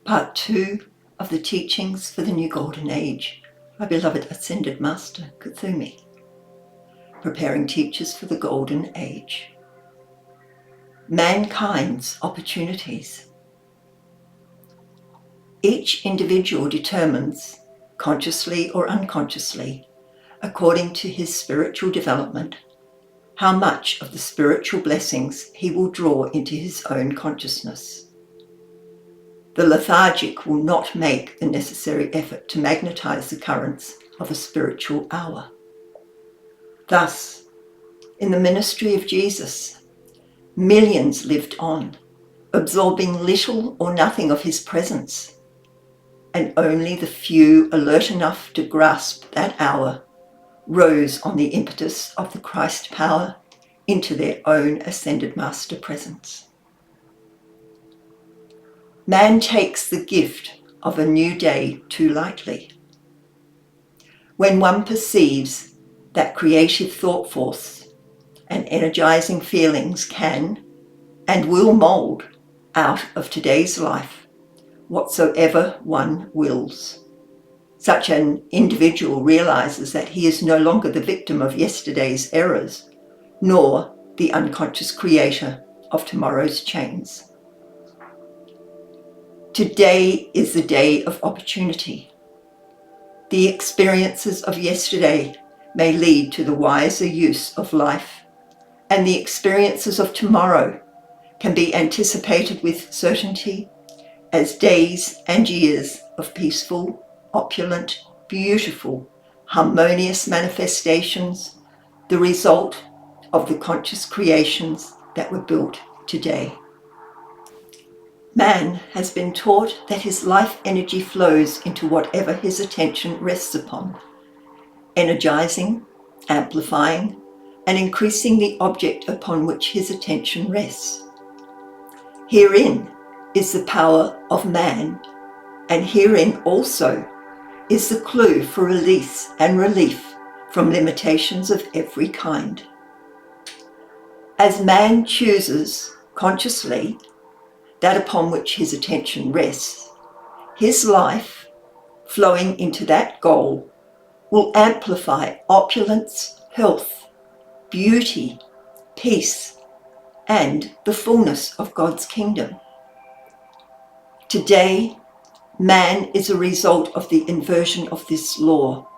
Part 2 of the Teachings for the New Golden Age, my beloved Ascended Master, Kuthumi. Preparing Teachers for the Golden Age. Mankind's opportunities. Each individual determines, consciously or unconsciously, according to his spiritual development, how much of the spiritual blessings he will draw into his own consciousness. The lethargic will not make the necessary effort to magnetize the currents of a spiritual hour. Thus, in the ministry of Jesus, millions lived on, absorbing little or nothing of his presence, and only the few alert enough to grasp that hour rose on the impetus of the Christ power into their own Ascended Master presence. Man takes the gift of a new day too lightly. When one perceives that creative thought force and energizing feelings can and will mold out of today's life whatsoever one wills, such an individual realizes that he is no longer the victim of yesterday's errors, nor the unconscious creator of tomorrow's chains. Today is the day of opportunity. The experiences of yesterday may lead to the wiser use of life, and the experiences of tomorrow can be anticipated with certainty as days and years of peaceful, opulent, beautiful, harmonious manifestations, the result of the conscious creations that were built today. Man has been taught that his life energy flows into whatever his attention rests upon, energizing, amplifying, and increasing the object upon which his attention rests. Herein is the power of man, and herein also is the clue for release and relief from limitations of every kind. As man chooses consciously that upon which his attention rests, his life, flowing into that goal, will amplify opulence, health, beauty, peace, and the fullness of God's kingdom. Today, man is a result of the inversion of this law.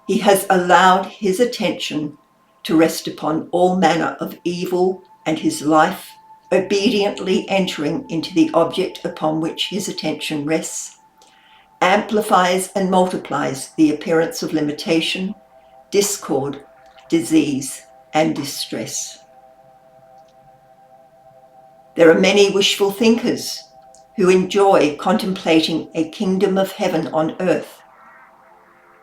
He has allowed his attention to rest upon all manner of evil, and his life, obediently entering into the object upon which his attention rests, amplifies and multiplies the appearance of limitation, discord, disease, and distress. There are many wishful thinkers who enjoy contemplating a kingdom of heaven on earth,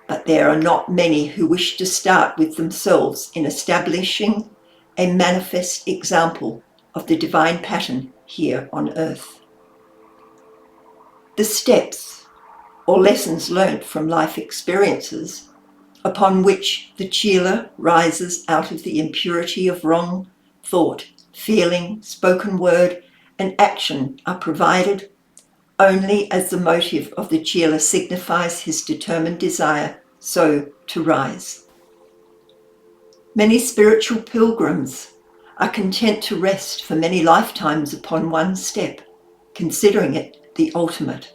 but there are not many who wish to start with themselves in establishing a manifest example of the divine pattern here on earth. The steps, or lessons learnt from life experiences, upon which the Chela rises out of the impurity of wrong thought, feeling, spoken word, and action are provided only as the motive of the Chela signifies his determined desire so to rise. Many spiritual pilgrims are content to rest for many lifetimes upon one step, considering it the ultimate,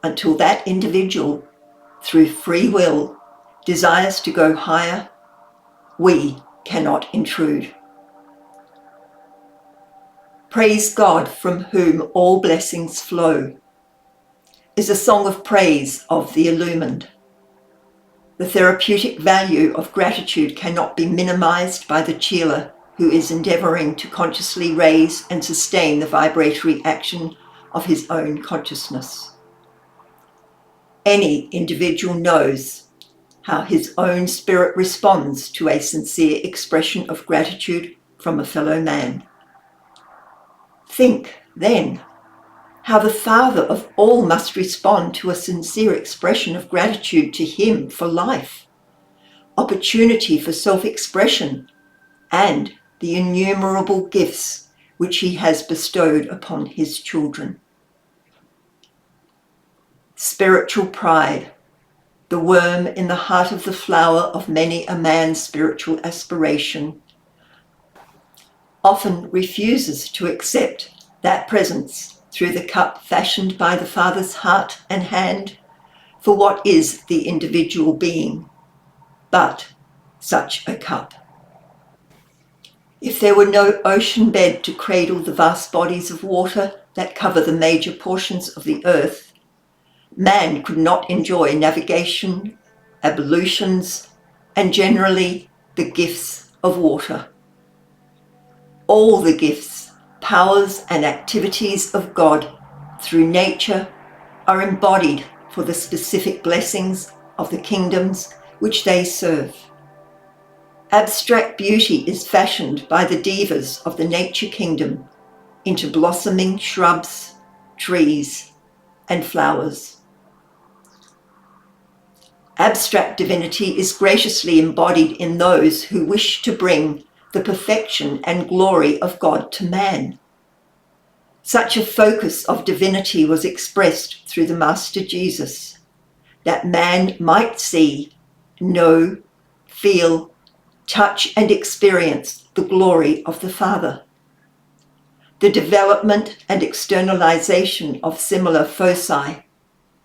until that individual, through free will, desires to go higher. We cannot intrude. Praise God, from whom all blessings flow, is a song of praise of the illumined. The therapeutic value of gratitude cannot be minimized by the Chela who is endeavoring to consciously raise and sustain the vibratory action of his own consciousness. Any individual knows how his own spirit responds to a sincere expression of gratitude from a fellow man. Think, then, how the Father of all must respond to a sincere expression of gratitude to him for life, opportunity for self-expression, and the innumerable gifts which he has bestowed upon his children. spiritual pride, the worm in the heart of the flower of many a man's spiritual aspiration, often refuses to accept that presence through the cup fashioned by the Father's heart and hand for what is the individual being, but such a cup. If there were no ocean bed to cradle the vast bodies of water that cover the major portions of the earth, man could not enjoy navigation, ablutions, and generally the gifts of water. All the gifts, powers, and activities of God through nature are embodied for the specific blessings of the kingdoms which they serve. Abstract beauty is fashioned by the divas of the nature kingdom into blossoming shrubs, trees, and flowers. Abstract divinity is graciously embodied in those who wish to bring the perfection and glory of God to man. Such a focus of divinity was expressed through the Master Jesus, that man might see, know, feel, touch, and experience the glory of the Father. The development and externalization of similar foci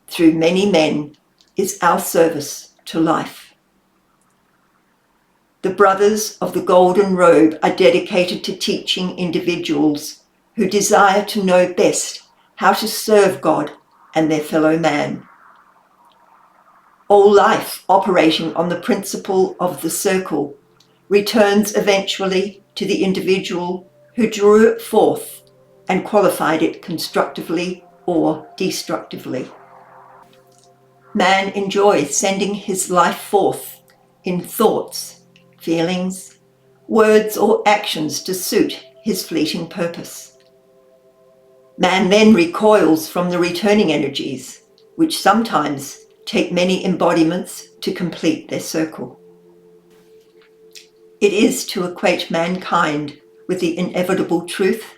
through many men is our service to life. The Brothers of the Golden Robe are dedicated to teaching individuals who desire to know best how to serve God and their fellow man. All life operating on the principle of the circle returns eventually to the individual who drew it forth and qualified it constructively or destructively. Man enjoys sending his life forth in thoughts, feelings, words, or actions to suit his fleeting purpose. Man then recoils from the returning energies, which sometimes take many embodiments to complete their circle. It is to equate mankind with the inevitable truth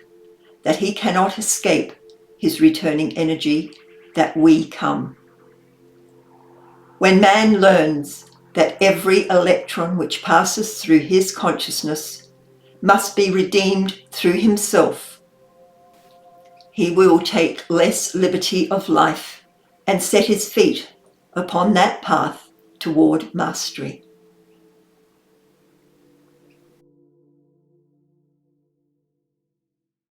that he cannot escape his returning energy that we come. When man learns that every electron which passes through his consciousness must be redeemed through himself, he will take less liberty of life and set his feet upon that path toward mastery.